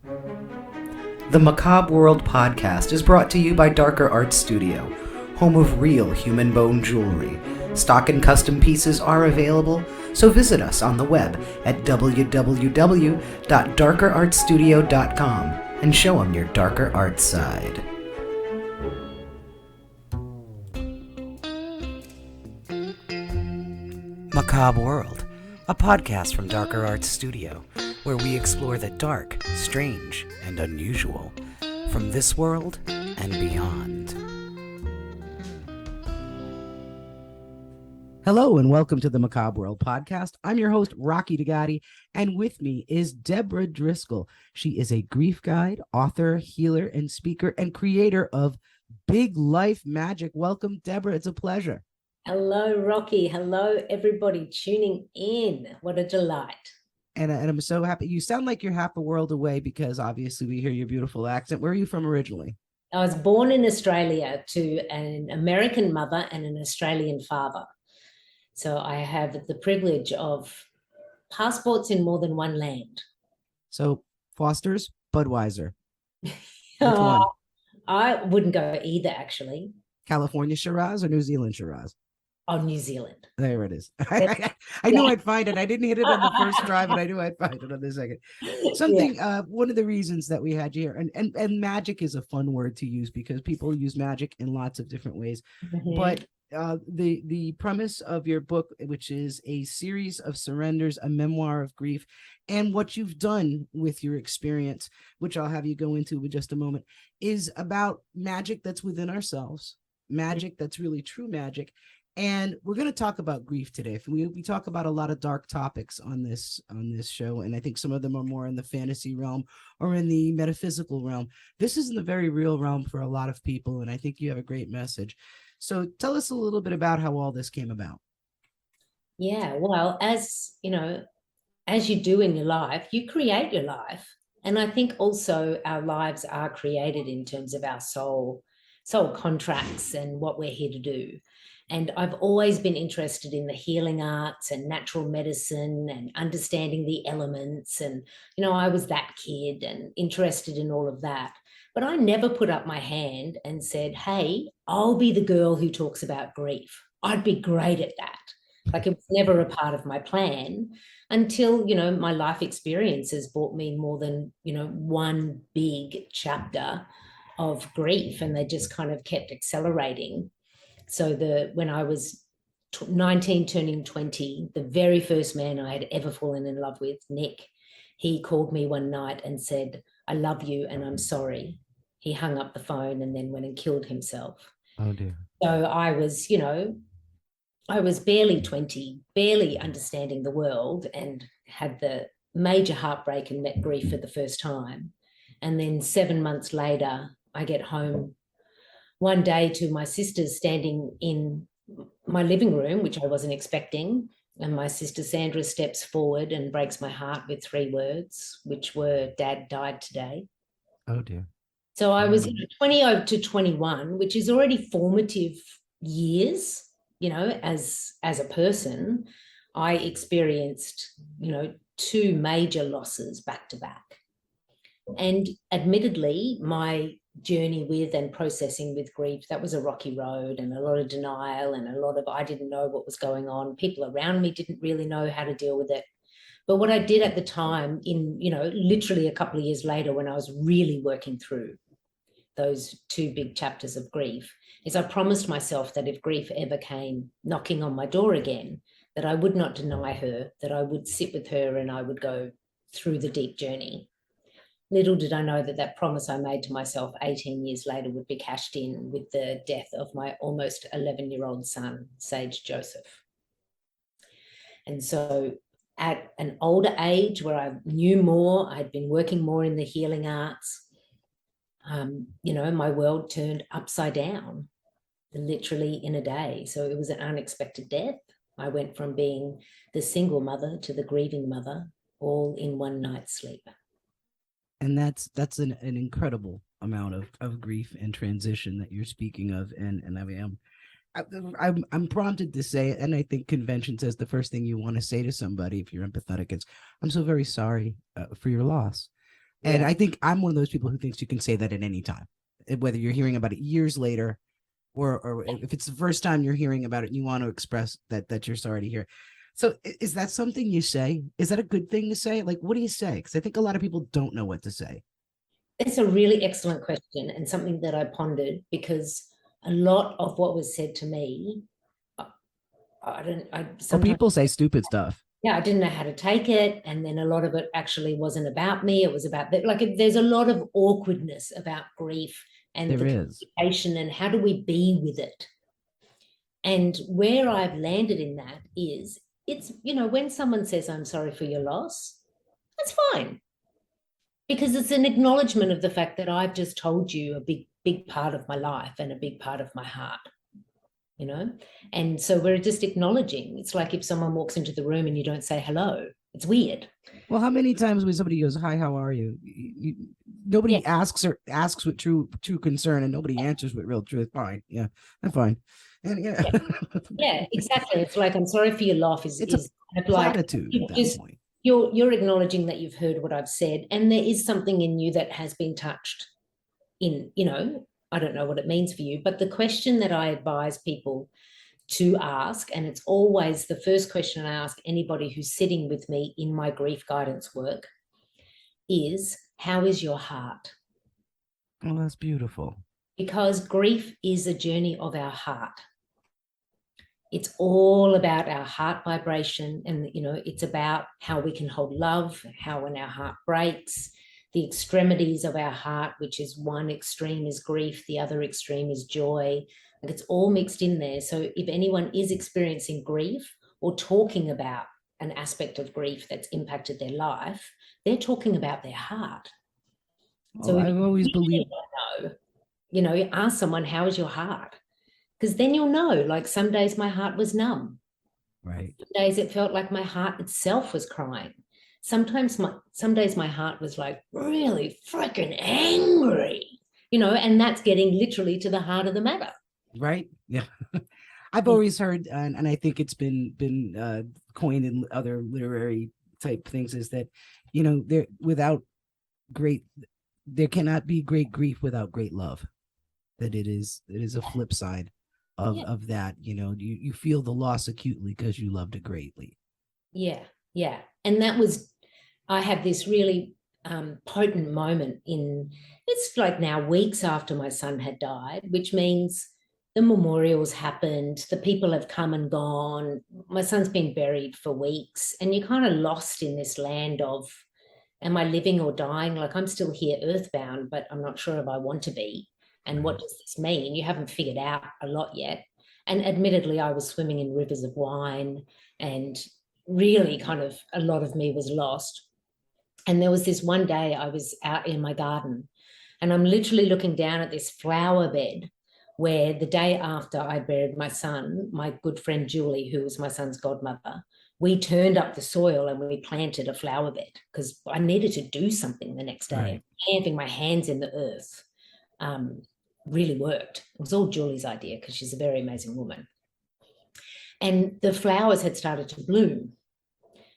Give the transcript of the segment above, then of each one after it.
The Macabre World podcast is brought to you by Darker Art Studio, home of real human bone jewelry. Stock and custom pieces are available, so visit us on the web at www.darkerartstudio.com and show them your darker art side. Macabre World, a podcast from Darker Art Studio, where we explore the dark, strange, and unusual from this world and beyond. Hello and welcome to the Macabre World podcast. I'm your host, Rocky Digati, and with me is Debra Driscoll. She is a grief guide, author, healer, and speaker, and creator of Big Life Magic. Welcome, Debra. It's a pleasure. Hello, Rocky. Hello, everybody tuning in. What a delight. And I'm so happy. You sound like you're half a world away because obviously we hear your beautiful accent. Where are you from originally? I was born in Australia to an American mother and an Australian father. So I have the privilege of passports in more than one land. So Foster's, Budweiser. Which one? I wouldn't go either, actually. California Shiraz or New Zealand Shiraz? Oh, New Zealand. There it is. I knew I'd find it. I didn't hit it on the first try, but I knew I'd find it on the second. Something, one of the reasons that we had you here, and magic is a fun word to use because people use magic in lots of different ways. Mm-hmm. But the premise of your book, which is a series of surrenders, a memoir of grief, and what you've done with your experience, which I'll have you go into in just a moment, is about magic that's within ourselves, magic that's really true magic. And we're going to talk about grief today. We talk about a lot of dark topics on this show, and I think some of them are more in the fantasy realm or in the metaphysical realm. This is in the very real realm for a lot of people, and I think you have a great message. So tell us a little bit about how all this came about. Yeah, well, as you know, as you do in your life, you create your life. And I think also our lives are created in terms of our soul contracts and what we're here to do. And I've always been interested in the healing arts and natural medicine and understanding the elements. And, I was that kid and interested in all of that. But I never put up my hand and said, hey, I'll be the girl who talks about grief. I'd be great at that. Like, it was never a part of my plan until, my life experiences brought me more than, one big chapter of grief, and they just kind of kept accelerating. So when I was 19 turning 20, the very first man I had ever fallen in love with, Nick, he called me one night and said, I love you and I'm sorry. He hung up the phone and then went and killed himself. Oh dear. So I was, I was barely 20, barely understanding the world, and had the major heartbreak and met grief for the first time. And then 7 months later, I get home one day to my sisters standing in my living room, which I wasn't expecting. And my sister Sandra steps forward and breaks my heart with 3 words, which were, Dad died today. Oh dear. So I was 20 to 21, which is already formative years, as a person. I experienced, 2 major losses back to back. And admittedly, my journey with and processing with grief, that was a rocky road, and a lot of denial, and a lot of, I didn't know what was going on. People around me didn't really know how to deal with it. But what I did at the time, in, literally a couple of years later, when I was really working through those 2 big chapters of grief, is I promised myself that if grief ever came knocking on my door again, that I would not deny her, that I would sit with her and I would go through the deep journey. Little did I know that promise I made to myself 18 years later would be cashed in with the death of my almost 11-year-old son, Sage Joseph. And so at an older age, where I knew more, I'd been working more in the healing arts, my world turned upside down, literally in a day. So it was an unexpected death. I went from being the single mother to the grieving mother, all in one night's sleep. And that's an incredible amount of grief and transition that you're speaking of. And I mean, I'm prompted to say it, and I think convention says the first thing you want to say to somebody if you're empathetic is, I'm so very sorry for your loss. And Yeah. I think I'm one of those people who thinks you can say that at any time, whether you're hearing about it years later, or if it's the first time you're hearing about it and you want to express that you're sorry to hear. So is that something you say? Is that a good thing to say? Like, what do you say? Because I think a lot of people don't know what to say. It's a really excellent question and something that I pondered, because a lot of what was said to me, I Or sometimes, people say stupid stuff. yeah, I didn't know how to take it. And then a lot of it actually wasn't about me. It was about that. Like, there's a lot of awkwardness about grief and There the is. communication and how do we be with it. And where I've landed in that is, it's, when someone says, I'm sorry for your loss, that's fine. Because it's an acknowledgement of the fact that I've just told you a big part of my life and a big part of my heart, you know? And so we're just acknowledging. It's like if someone walks into the room and you don't say hello, it's weird. Well, how many times when somebody goes, "Hi, how are you?" Yeah. Nobody asks with true concern, and nobody answers with real truth. Fine, yeah, I'm fine, and yeah, Yeah, yeah, exactly. It's like, I'm sorry for your loss it's a is kind of like, platitude at you've that just, point. you're acknowledging that you've heard what I've said, and there is something in you that has been touched in, I don't know what it means for you, but the question that I advise people to ask, and it's always the first question I ask anybody who's sitting with me in my grief guidance work, is, how is your heart? Oh, that's beautiful. Because grief is a journey of our heart. It's all about our heart vibration, and it's about how we can hold love, how when our heart breaks, the extremities of our heart, which is one extreme is grief, the other extreme is joy. Like, it's all mixed in there. So if anyone is experiencing grief or talking about an aspect of grief that's impacted their life, they're talking about their heart. Well, So if I've you always really believed, don't know, ask someone, how is your heart? Because then you'll know, like, some days my heart was numb. right, Some days it felt like my heart itself was crying. Some days my heart was like really freaking angry, and that's getting literally to the heart of the matter. right, yeah. I've And always heard, and I think it's been coined in other literary type things, is that there without great, there cannot be great grief without great love. That it is a flip side of yeah, that. You feel the loss acutely because you loved it greatly. yeah, yeah. And that was, I had this really potent moment it's like now weeks after my son had died, which means the memorials happened, the people have come and gone. My son's been buried for weeks, and you're kind of lost in this land of, am I living or dying? Like, I'm still here earthbound, but I'm not sure if I want to be. And what Right. does this mean? You haven't figured out a lot yet. And admittedly, I was swimming in rivers of wine, and really kind of a lot of me was lost. And there was this one day I was out in my garden, and I'm literally looking down at this flower bed where the day after I buried my son, my good friend Julie, who was my son's godmother, we turned up the soil and we planted a flower bed because I needed to do something the next day. Right. Having my hands in the earth um, really worked. It was all Julie's idea because she's a very amazing woman. And the flowers had started to bloom.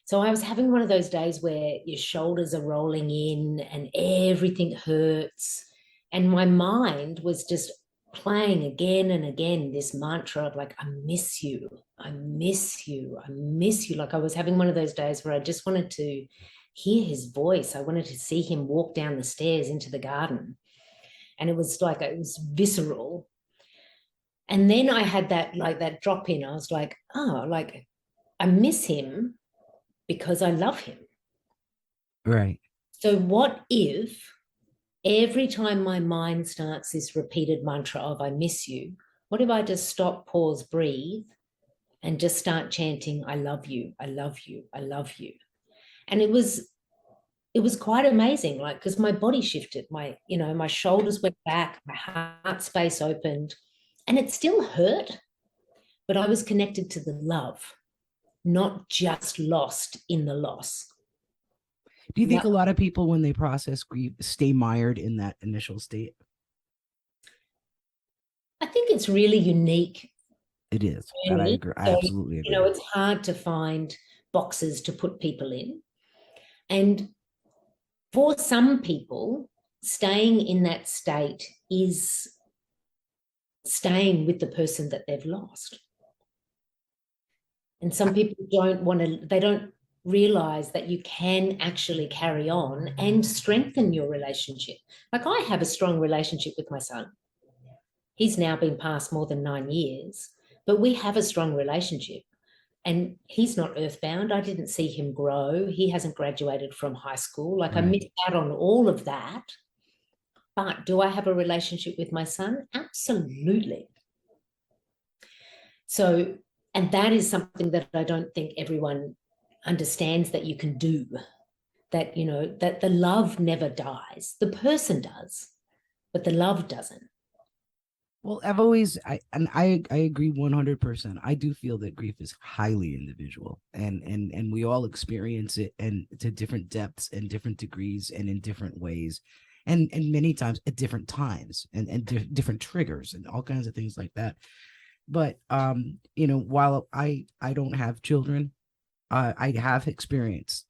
So I was having one of those days where your shoulders are rolling in and everything hurts. And my mind was just playing again and again this mantra of like, I miss you, I miss you, I miss you. Like, I was having one of those days where I just wanted to hear his voice. I wanted to see him walk down the stairs into the garden. And it was like, it was visceral. And then I had that drop in. I was like, oh, like, I miss him because I love him. Right. So, what if every time my mind starts this repeated mantra of I miss you, what if I just stop, pause, breathe, and just start chanting, I love you, I love you, I love you? And it was quite amazing, like, because my body shifted, my shoulders went back, my heart space opened, and it still hurt, but I was connected to the love, not just lost in the loss. Do you And think that, a lot of people, when they process grief, stay mired in that initial state? I think it's really unique It is. That I journey. agree. I So, absolutely agree. it's hard to find boxes to put people in. And For some people, staying in that state is staying with the person that they've lost. And some people don't want to, they don't realize that you can actually carry on and strengthen your relationship. Like, I have a strong relationship with my son. He's now been past more than 9 years, but we have a strong relationship. And he's not earthbound. I didn't see him grow. He hasn't graduated from high school. Like, I missed out on all of that. But do I have a relationship with my son? Absolutely. So, and that is something that I don't think everyone understands that you can do. That, you know, that the love never dies. The person does, but the love doesn't. Well, I've always, I agree 100%. I do feel that grief is highly individual, and we all experience it, and to different depths and different degrees and in different ways, and many times at different times, and different triggers and all kinds of things like that. But you know, while I don't have children, I have experienced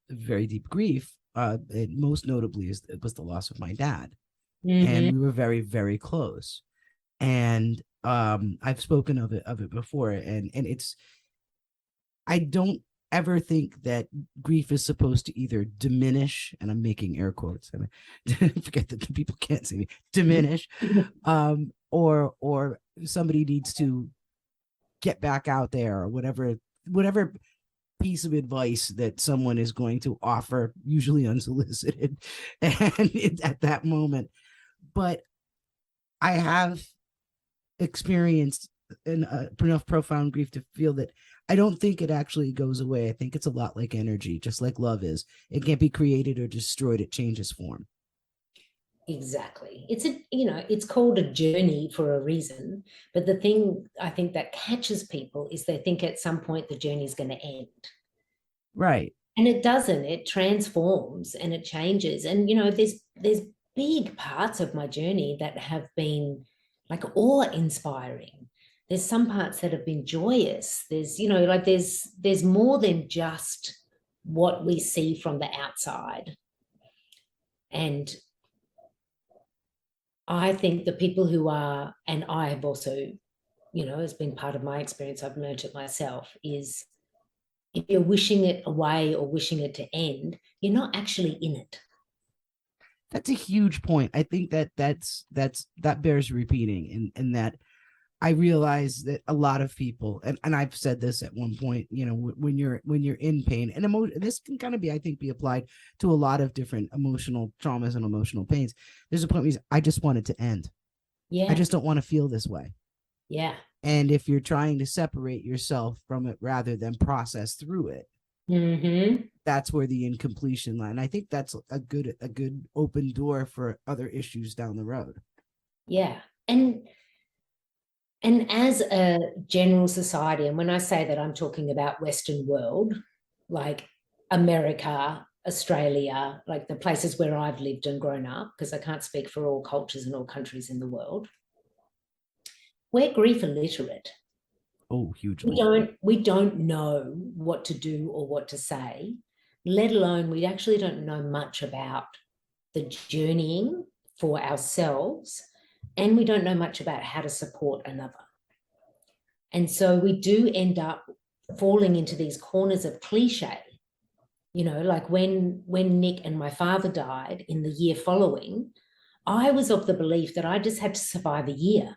very deep grief. And most notably it was the loss of my dad, and we were very, very close. And I've spoken of it before, and it's, I don't ever think that grief is supposed to either diminish, and I'm making air quotes, forget that the people can't see me, diminish, or somebody needs to get back out there, or whatever piece of advice that someone is going to offer, usually unsolicited, and at that moment. But I have experienced enough profound grief to feel that I don't think it actually goes away. I think it's a lot like energy, just like love is. It can't be created or destroyed. It changes form. Exactly. It's a, you know, it's called a journey for a reason. But the thing I think that catches people is they think at some point the journey is going to end. Right. And it doesn't. It transforms and it changes. And, you know, there's big parts of my journey that have been like awe-inspiring. There's some parts that have been joyous. There's, you know, like there's more than just what we see from the outside. And I think the people who are, and I have also, you know, has been part of my experience, I've learned it myself, is if you're wishing it away or wishing it to end, you're not actually in it. That's a huge point. I think that that bears repeating, in that I realize that a lot of people, and I've said this at one point, you know, when you're in pain, and this can kind of be, I think, be applied to a lot of different emotional traumas and emotional pains. There's a point where I just want it to end. Yeah. I just don't want to feel this way. Yeah. And if you're trying to separate yourself from it rather than process through it, that's where the incompletion lie. And I think that's a good open door for other issues down the road. Yeah. And as a general society, and when I say that, I'm talking about Western world, like America, Australia, like the places where I've lived and grown up, because I can't speak for all cultures and all countries in the world. We're grief illiterate. Oh, hugely. We don't know what to do or what to say, let alone we actually don't know much about the journeying for ourselves, and we don't know much about how to support another. And so we do end up falling into these corners of cliche. You know, like when Nick and my father died in the year following, I was of the belief that I just had to survive a year,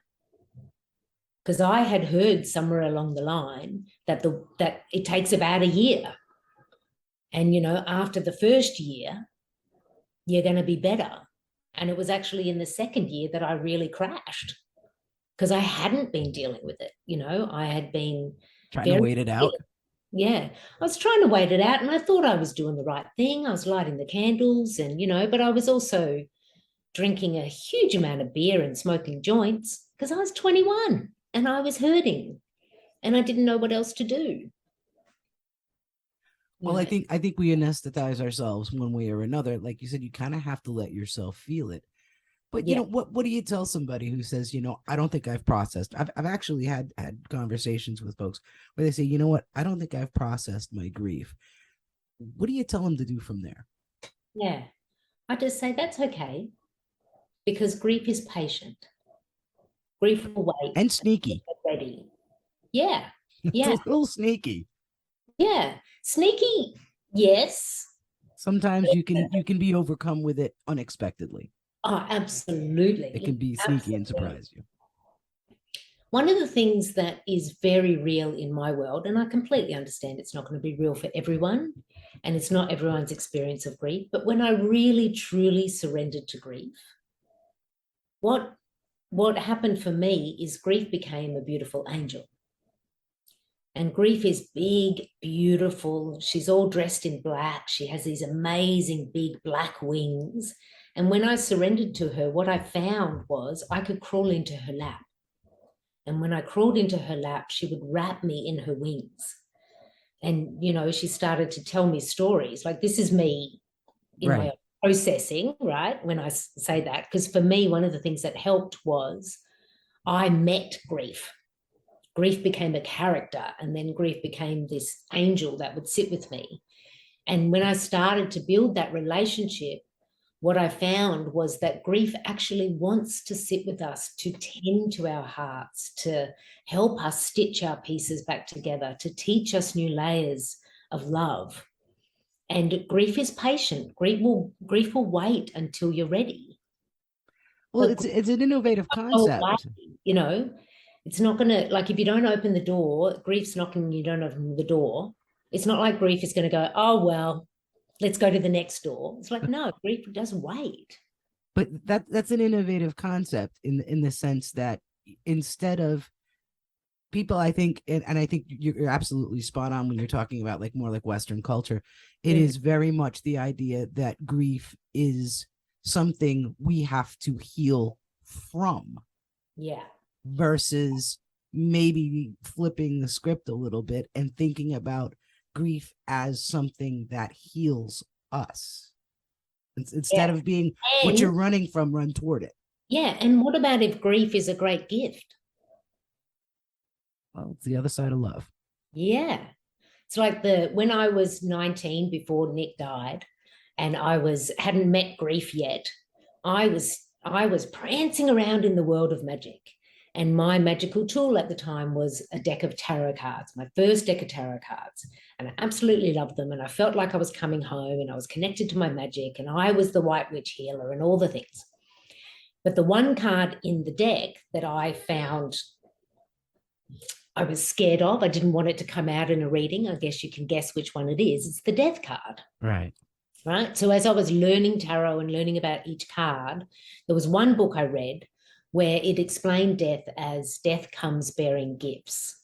because I had heard somewhere along the line that it takes about a year. And, you know, after the first year, you're going to be better. And it was actually in the second year that I really crashed, because I hadn't been dealing with it. You know, I had been trying to wait it out. Yeah, I was trying to wait it out, and I thought I was doing the right thing. I was lighting the candles, and, you know, but I was also drinking a huge amount of beer and smoking joints, because I was 21 and I was hurting and I didn't know what else to do. Well, I think we anesthetize ourselves one way or another. Like you said, you kind of have to let yourself feel it. But you know, what do you tell somebody who says, you know, I don't think I've processed? I've actually had conversations with folks where they say, you know what, I don't think I've processed my grief. What do you tell them to do from there? Yeah. I just say that's okay, because grief is patient. Grief will wait And until sneaky. you're ready. Yeah. It's a Yeah. little sneaky. Yeah. Sneaky, yes. Sometimes you can be overcome with it unexpectedly. Oh, It can absolutely. be sneaky and Absolutely. surprise you. One of the things that is very real in my world, and I completely understand it's not going to be real for everyone, and it's not everyone's experience of grief, but when I really truly surrendered to grief, what what happened for me is grief became a beautiful angel. And grief is big, beautiful. She's all dressed in black. She has these amazing big black wings. And when I surrendered to her, what I found was I could crawl into her lap. And when I crawled into her lap, she would wrap me in her wings. And, she started to tell me stories. Like, this is me in my Right. own processing, right? When I say that, because for me, one of the things that helped was I met grief. Grief became a character, and then grief became this angel that would sit with me. And when I started to build that relationship, what I found was that grief actually wants to sit with us, to tend to our hearts, to help us stitch our pieces back together, to teach us new layers of love. And grief is patient. Grief will wait until you're ready. Well, But it's an innovative away, concept. you know, it's not gonna, like, if you don't open the door, grief's knocking, you don't open the door. It's not like grief is going to go, oh well, let's go to the next door. It's like, no, grief does wait. But that's an innovative concept in the sense that instead of people, I think, and I think you're absolutely spot on when you're talking about like more like Western culture. It Mm, is very much the idea that grief is something we have to heal from yeah. versus maybe flipping the script a little bit and thinking about grief as something that heals us. Instead Yeah. of being what And you're running from, run toward it. yeah, and what about if grief is a great gift? Well, it's the other side of love. Yeah. It's like the when I was 19 before Nick died, and I was hadn't met grief yet, I was prancing around in the world of magic. And my magical tool at the time was a deck of tarot cards, my first deck of tarot cards. And I absolutely loved them. And I felt like I was coming home and I was connected to my magic and I was the White Witch healer and all the things. But the one card in the deck that I found I was scared of, I didn't want it to come out in a reading. I guess you can guess which one it is. It's the death card. Right. Right. So as I was learning tarot and learning about each card, there was one book I read where it explained death as death comes bearing gifts.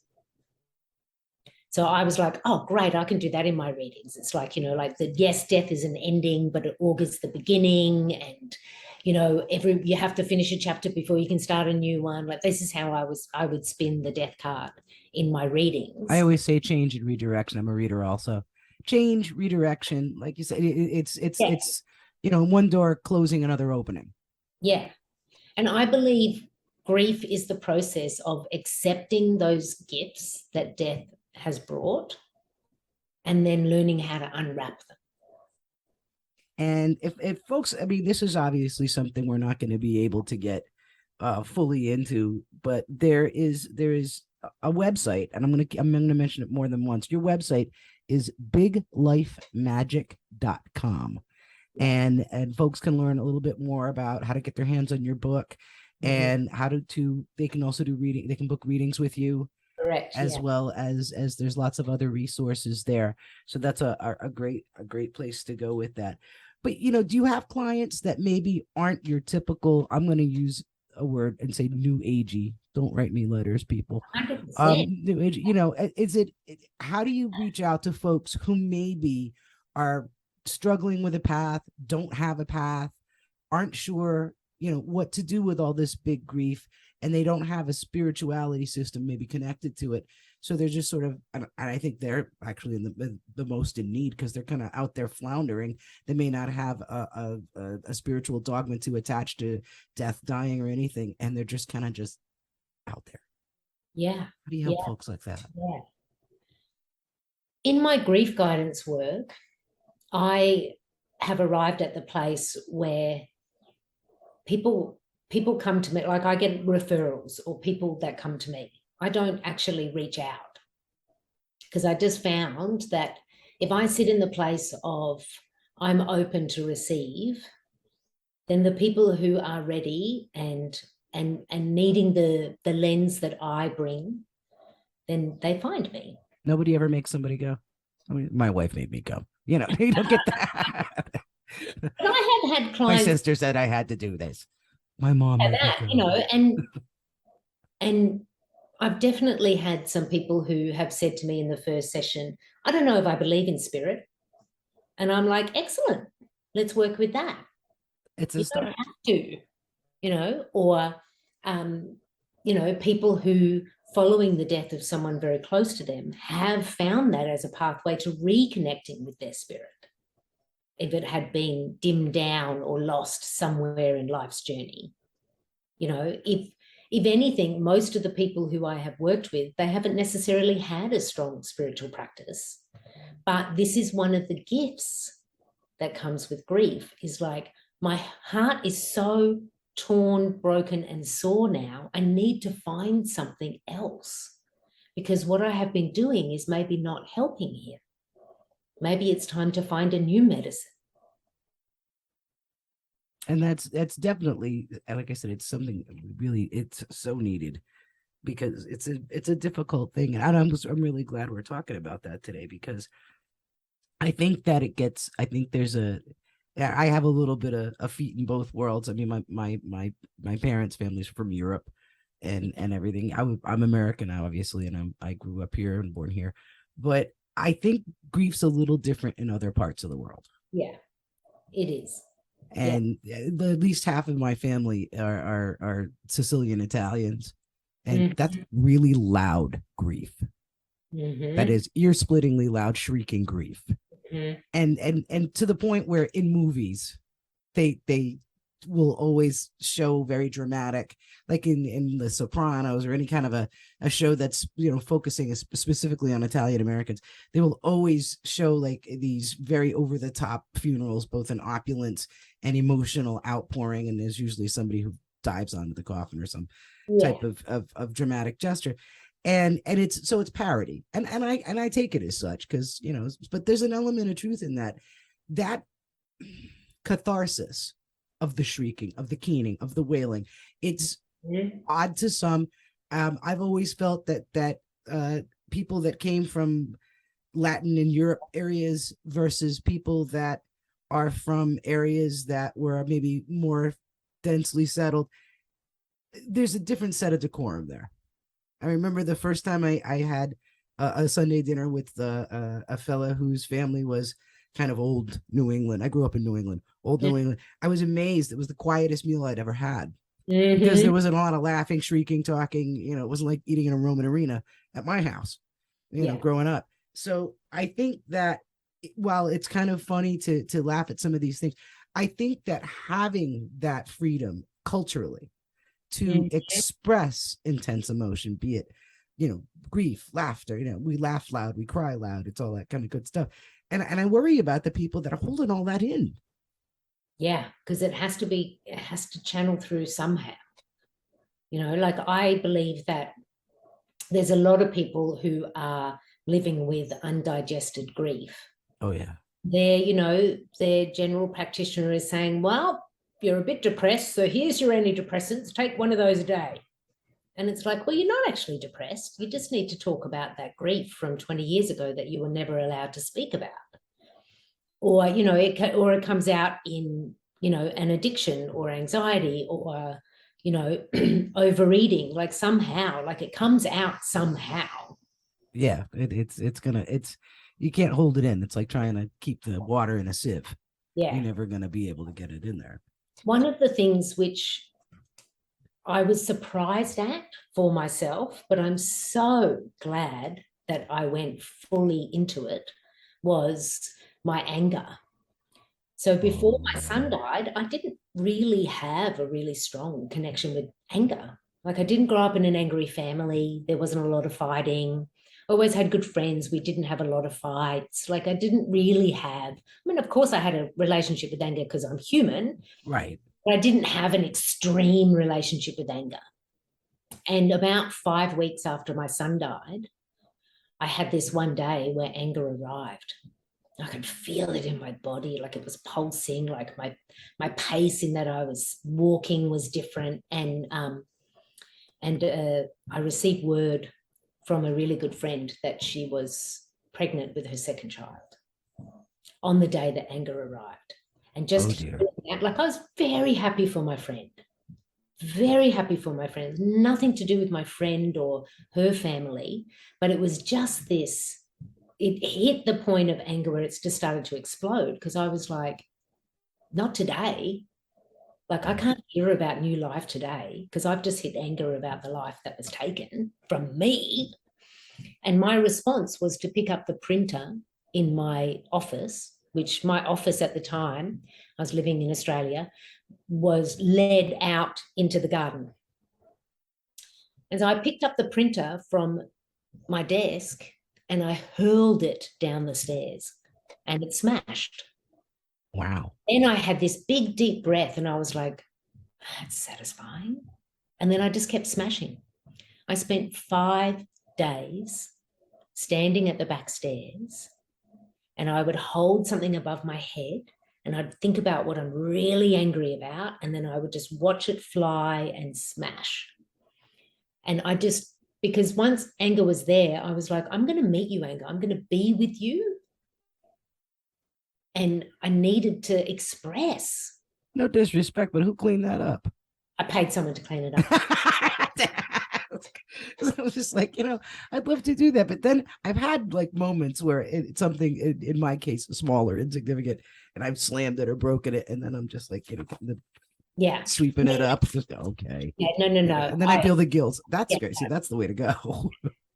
So I was like, oh, great, I can do that in my readings. It's like, like yes, death is an ending, but it augurs the beginning. And, you have to finish a chapter before you can start a new one. Like, this is how I would spin the death card in my I readings. always say change and redirection. I'm a reader also. Change, redirection, like you said, Yeah. it's one door closing, another opening. Yeah. And I believe grief is the process of accepting those gifts that death has brought and then learning how to unwrap them. And if folks, I mean, this is obviously something we're not going to be able to get fully into, but there is a website, and I'm gonna mention it more than once. Your website is biglifemagic.com. Yeah. And folks can learn a little bit more about how to get their hands on your book Mhm. and how to they can also do reading, they can book readings with you, Correct. as Yeah. well as there's lots of other resources there. So that's a great place to go with that. But do you have clients that maybe aren't your typical, I'm going to use a word and say new agey, don't write me letters, people. 100%. New age, is it how do you reach out to folks who maybe are struggling with a path, don't have a path, aren't sure what to do with all this big grief, and they don't have a spirituality system maybe connected to it, so they're just sort of, and I think they're actually in the most in need because they're kind of out there floundering. They may not have a spiritual dogma to attach to death, dying, or anything, and they're just kind of just out there. Yeah. How do you help Yeah. folks like that? Yeah. In my grief guidance work, I have arrived at the place where people come to me, like I get referrals or people that come to me. I don't actually reach out, because I just found that if I sit in the place of I'm open to receive, then the people who are ready and needing the lens that I bring, then they find me. Nobody ever makes somebody go. I mean, my wife made me go. You don't get that. But I have had My clients sister said I had to do this. My mom made me that, go. and I've definitely had some people who have said to me in the first session, I don't know if I believe in spirit. And I'm like, excellent, let's work with that. It's a You don't start. have to, or, people who, following the death of someone very close to them, have found that as a pathway to reconnecting with their spirit, if it had been dimmed down or lost somewhere in life's journey. If anything, most of the people who I have worked with, they haven't necessarily had a strong spiritual practice. But this is one of the gifts that comes with grief, is like, my heart is so torn, broken, and sore now. I need to find something else, because what I have been doing is maybe not helping here. Maybe it's time to find a new medicine. And that's definitely, like I said, it's something really, it's so needed, because it's a difficult thing. And I'm really glad we're talking about that today, because I think that I think I have a little bit of a feet in both worlds. I mean, my parents' family's from Europe and everything. I'm American now, obviously, and I grew up here and born here, but I think grief's a little different in other parts of the world. Yeah, it is. And at least half of my family are Sicilian Italians, and that's really loud grief. That is ear-splittingly loud, shrieking grief. And to the point where in movies they will always show very dramatic, like in The Sopranos or any kind of a show that's focusing specifically on Italian Americans. They will always show like these very over the top funerals, both in opulence and emotional outpouring, and there's usually somebody who dives onto the coffin or some type of dramatic gesture. And it's parody, and I take it as such, because but there's an element of truth in that catharsis of the shrieking, of the keening, of the wailing. It's odd to some. I've always felt that people that came from Latin and Europe areas versus people that are from areas that were maybe more densely settled, there's a different set of decorum there. I remember the first time I had a Sunday dinner with a fella whose family was kind of old New England. I grew up in New England, old New England. I was amazed. It was the quietest meal I'd ever had, because there wasn't a lot of laughing, shrieking, talking. It wasn't like eating in a Roman arena at my house, growing up. So I think that while it's kind of funny to laugh at some of these things, I think that having that freedom culturally to express intense emotion, be it, grief, laughter, we laugh loud, we cry loud, it's all that kind of good stuff. And I worry about the people that are holding all that in. Yeah, because it has to channel through somehow. Like, I believe that there's a lot of people who are living with undigested grief. Oh, yeah. Their general practitioner is saying, well, you're a bit depressed, so here's your antidepressants, take one of those a day. And it's like, well, you're not actually depressed. You just need to talk about that grief from 20 years ago that you were never allowed to speak about. Or, it comes out in, an addiction or anxiety or, overeating, like somehow, like it comes out somehow. Yeah, you can't hold it in. It's like trying to keep the water in a sieve. Yeah. You're never going to be able to get it in there. One of the things which I was surprised at for myself, but I'm so glad that I went fully into it, was my anger. So before my son died, I didn't really have a really strong connection with anger. Like, I didn't grow up in an angry family. There wasn't a lot of fighting. always had good friends. We didn't have a lot of fights. Like I didn't really have, I mean, of course I had a relationship with anger because I'm human, Right. but I didn't have an extreme relationship with anger. And about 5 weeks after my son died, I had this one day where anger arrived. I could feel it in my body, like it was pulsing, like my pace in that I was walking was different. And I received word from a really good friend that she was pregnant with her second child on the day that anger arrived. And Oh just dear. like I was very happy for my friend, very happy for my friend. Nothing to do with my friend or her family, but it was just this. It hit the point of anger where it's just started to explode because I was like, not today. Like I can't hear about new life today because I've just hit anger about the life that was taken from me. And my response was to pick up the printer in my office, which my office at the time, I was living in Australia, was led out into the garden. And so I picked up the printer from my desk and I hurled it down the stairs and it smashed. Wow. Then I had this big, deep breath and I was like, that's satisfying. And then I just kept smashing. I spent 5 days standing at the back stairs and I would hold something above my head and I'd think about what I'm really angry about. And then I would just watch it fly and smash. And I just, because once anger was there, I was like, I'm going to meet you, anger. I'm going to be with you. And I needed to express. No disrespect, but who cleaned that up? I paid someone to clean it up. I was just like, I'd love to do that. But then I've had like moments where it's something, in my case, smaller, insignificant, and I've slammed it or broken it. And then I'm just like, Yeah. sweeping it up. Just, okay. Yeah, no. And then I feel the guilt. That's Yeah, great. See, that's the way to go.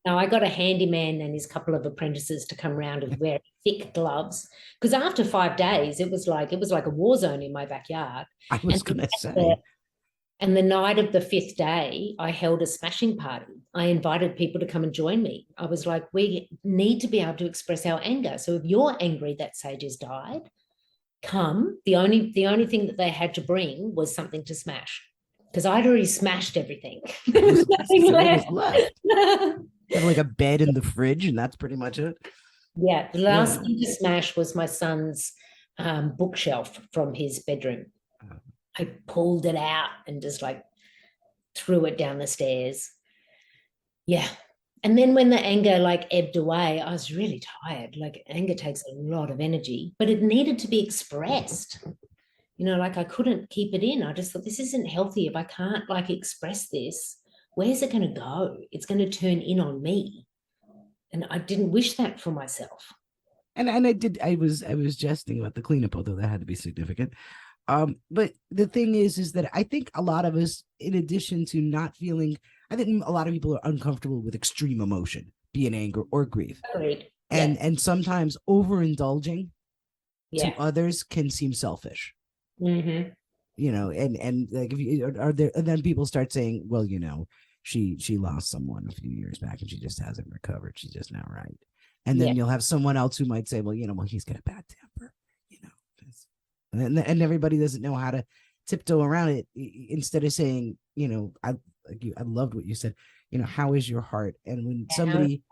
no, I got a handyman and his couple of apprentices to come around and wear thick gloves. Because after 5 days, it was like a war zone in my backyard. I was And gonna say. And the night of the 5th day, I held a smashing party. I invited people to come and join me. I was like, we need to be able to express our anger. So if you're angry that Sage has died, come. The only thing that they had to bring was something to smash. Because I'd already smashed everything. There was nothing left. Have like a bed in the fridge, and that's pretty much it. Yeah, the last thing to smash was my son's bookshelf from his bedroom. I pulled it out and just like threw it down the stairs. Yeah. And then when the anger like ebbed away, I was really tired. Like anger takes a lot of energy, but it needed to be expressed. Like I couldn't keep it in. I just thought this isn't healthy. If I can't like express this, where's it going to go? It's going to turn in on me. And I didn't wish that for myself. And I was jesting about the cleanup, although that had to be significant. But the thing is that I think a lot of us, in addition to not feeling, I think a lot of people are uncomfortable with extreme emotion, be it anger or grief. Agreed. And sometimes overindulging Yeah. to others can seem selfish. Mm-hmm. And like if you are there, and then people start saying, well, she lost someone a few years back and she just hasn't recovered. She's just not right. And then you'll have someone else who might say, well, he's got a bad temper, and everybody doesn't know how to tiptoe around it. Instead of saying, I loved what you said, how is your heart? And when somebody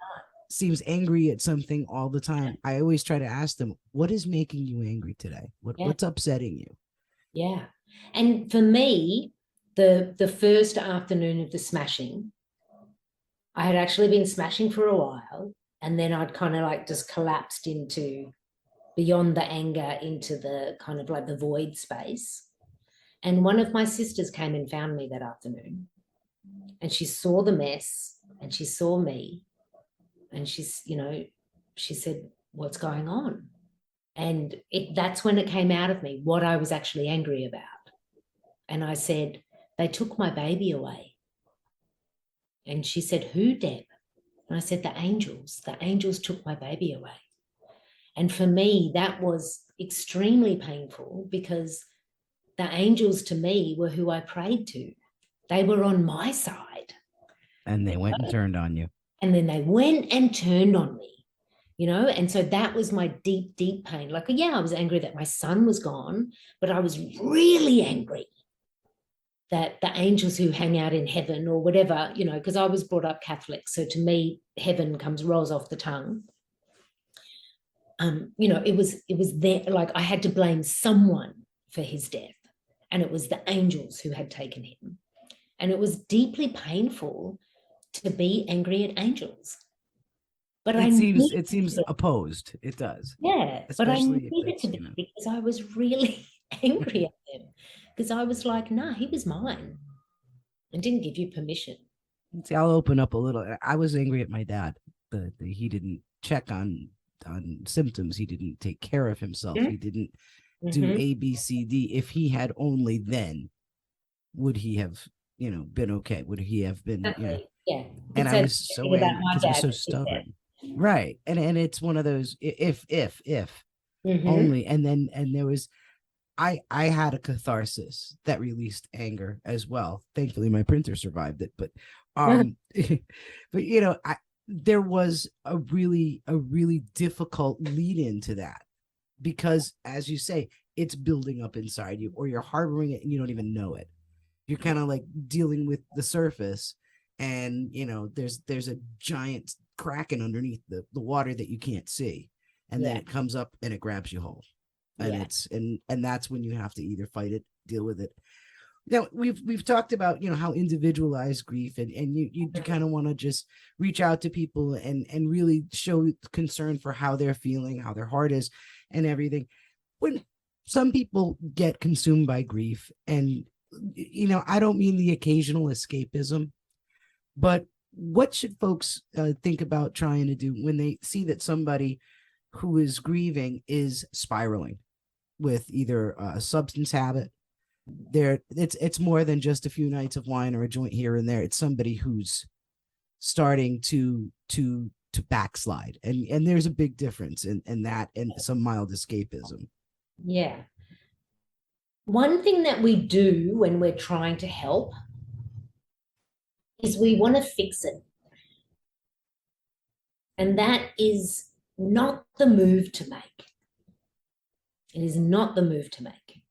seems angry at something all the time, I always try to ask them, what is making you angry today? What's upsetting you? Yeah. And for me, the first afternoon of the smashing, I had actually been smashing for a while, and then I'd kind of like just collapsed into beyond the anger into the kind of like the void space. And one of my sisters came and found me that afternoon, and she saw the mess and she saw me, and she said, what's going on? And that's when it came out of me, what I was actually angry about. And I said, they took my baby away. And she said, who, Deb? And I said, the angels. The angels took my baby away. And for me, that was extremely painful because the angels to me were who I prayed to. They were on my side. And they went and turned on you. And then they went and turned on me, and so that was my deep, deep pain. Like, yeah, I was angry that my son was gone, but I was really angry that the angels who hang out in heaven or whatever, because I was brought up Catholic, so to me heaven rolls off the tongue. It was there, like I had to blame someone for his death, and it was the angels who had taken him. And it was deeply painful to be angry at angels. But it seems opposed. It does. Yeah, but I Especially if needed it's, to be because I was really angry at them, because I was like, nah, he was mine and didn't give you permission. See, I'll open up a little. I was angry at my dad. He didn't check on symptoms. He didn't take care of himself. Mhm. He didn't do A, B, C, D. If he had only then, would he have, been okay? Would he have been, Exactly. Yeah. And I was so about angry my because he was dad so that did that. stubborn. Right. And it's one of those if Mhm. only. And there was I had a catharsis that released anger as well. Thankfully my printer survived it, but but there was a really difficult lead into that, because as you say, it's building up inside you, or you're harboring it and you don't even know it. You're kind of like dealing with the surface, and there's a giant kraken underneath the water that you can't see, and then Yeah. it comes up and it grabs you whole, and Yeah. it's and that's when you have to either fight it, deal with it. Now we've talked about how individualized grief, and you kind of want to just reach out to people and really show concern for how they're feeling, how their heart is, and everything. When some people get consumed by grief, and I don't mean the occasional escapism, but what should folks think about trying to do when they see that somebody who is grieving is spiraling with either a substance habit? It's more than just a few nights of wine or a joint here and there. It's somebody who's starting to backslide, and there's a big difference in that and some mild escapism. Yeah. One thing that we do when we're trying to help is we want to fix it. And that is not the move to make. It is not the move to make.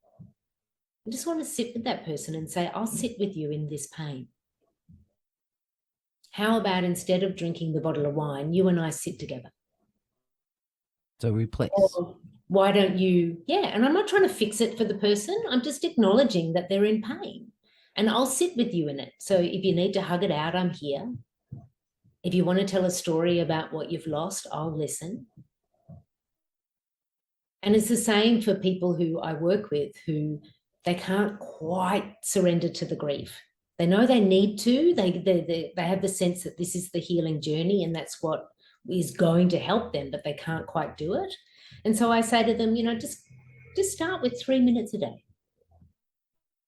I just want to sit with that person and say, I'll sit with you in this pain. How about instead of drinking the bottle of wine, you and I sit together? So replace. Or why don't you? Yeah. And I'm not trying to fix it for the person. I'm just acknowledging that they're in pain, and I'll sit with you in it. So if you need to hug it out, I'm here. If you want to tell a story about what you've lost, I'll listen. And it's the same for people who I work with who they can't quite surrender to the grief. They know they need to. They have the sense that this is the healing journey and that's what is going to help them, but they can't quite do it. And so I say to them, just start with 3 minutes a day.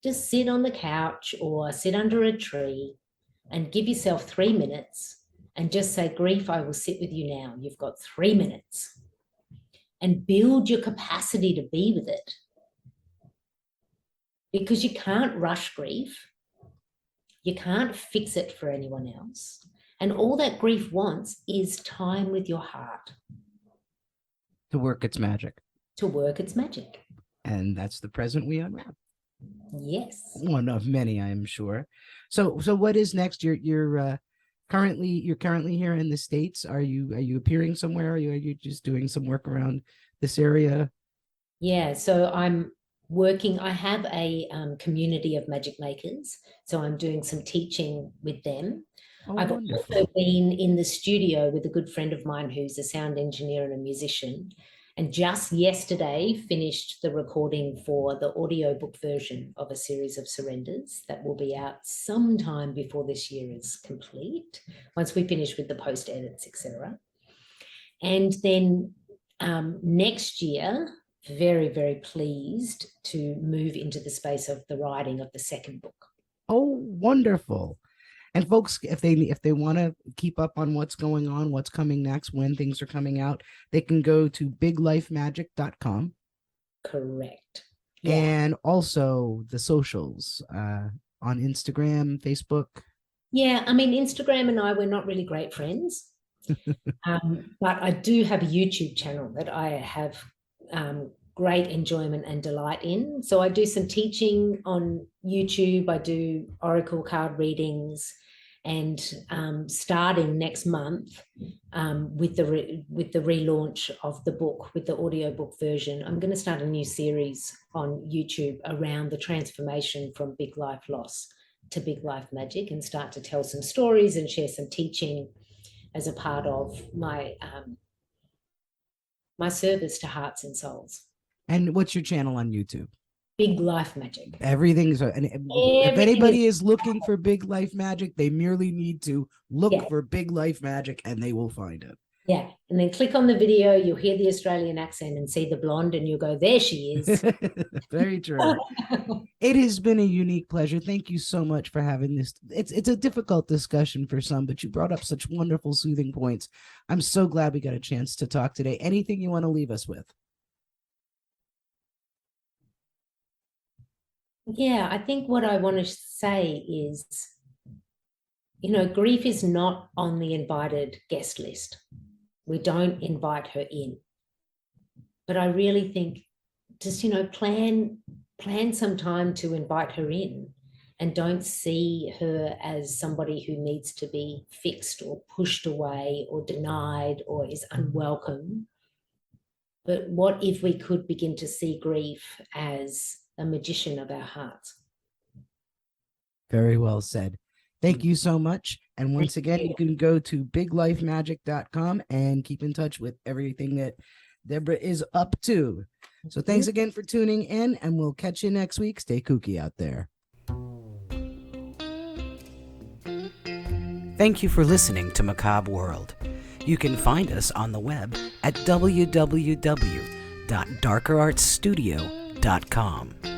Just sit on the couch or sit under a tree and give yourself 3 minutes and just say, grief, I will sit with you now. You've got 3 minutes. And build your capacity to be with it. Because you can't rush grief. You can't fix it for anyone else. And all that grief wants is time with your heart. To work its magic. To work its magic. And that's the present we unwrap. Yes. One of many, I am sure. So what is next? You're currently here in the States. Are you appearing somewhere? Are you just doing some work around this area? Yeah, so I'm working. I have a community of magic makers, so I'm doing some teaching with them. Oh, I've wonderful. also been in the studio with a good friend of mine who's a sound engineer and a musician, and just yesterday finished the recording for the audiobook version of a series of surrenders that will be out sometime before this year is complete, once we finish with the post edits, etc. And then next year, very, very pleased to move into the space of the writing of the second book. Oh, wonderful. And folks, if they want to keep up on what's going on, what's coming next, when things are coming out, they can go to biglifemagic.com. Correct. Yeah. And also the socials on Instagram, Facebook. Yeah, I mean, Instagram and I, we're not really great friends. But I do have a YouTube channel that I have great enjoyment and delight in. So I do some teaching on YouTube. I do oracle card readings, and starting next month with the relaunch of the book, with the audiobook version, I'm going to start a new series on YouTube around the transformation from big life loss to big life magic, and start to tell some stories and share some teaching as a part of my service to hearts and souls. And what's your channel on YouTube? Big Life Magic. Everything's, and if anybody is looking for big life magic, they merely need to look for big life magic and they will find it. Yeah. And then click on the video, you'll hear the Australian accent and see the blonde, and you'll go, there she is. Very true. It has been a unique pleasure. Thank you so much for having this. It's a difficult discussion for some, but you brought up such wonderful, soothing points. I'm so glad we got a chance to talk today. Anything you want to leave us with? Yeah, I think what I want to say is, grief is not on the invited guest list. We don't invite her in. But I really think just, plan some time to invite her in, and don't see her as somebody who needs to be fixed or pushed away or denied or is unwelcome. But what if we could begin to see grief as a magician of our hearts? Very well said. Thank you so much. And once again, you can go to biglifemagic.com and keep in touch with everything that Debra is up to. So thanks again for tuning in, and we'll catch you next week. Stay kooky out there. Thank you for listening to Macabre World. You can find us on the web at www.darkerartsstudio.com.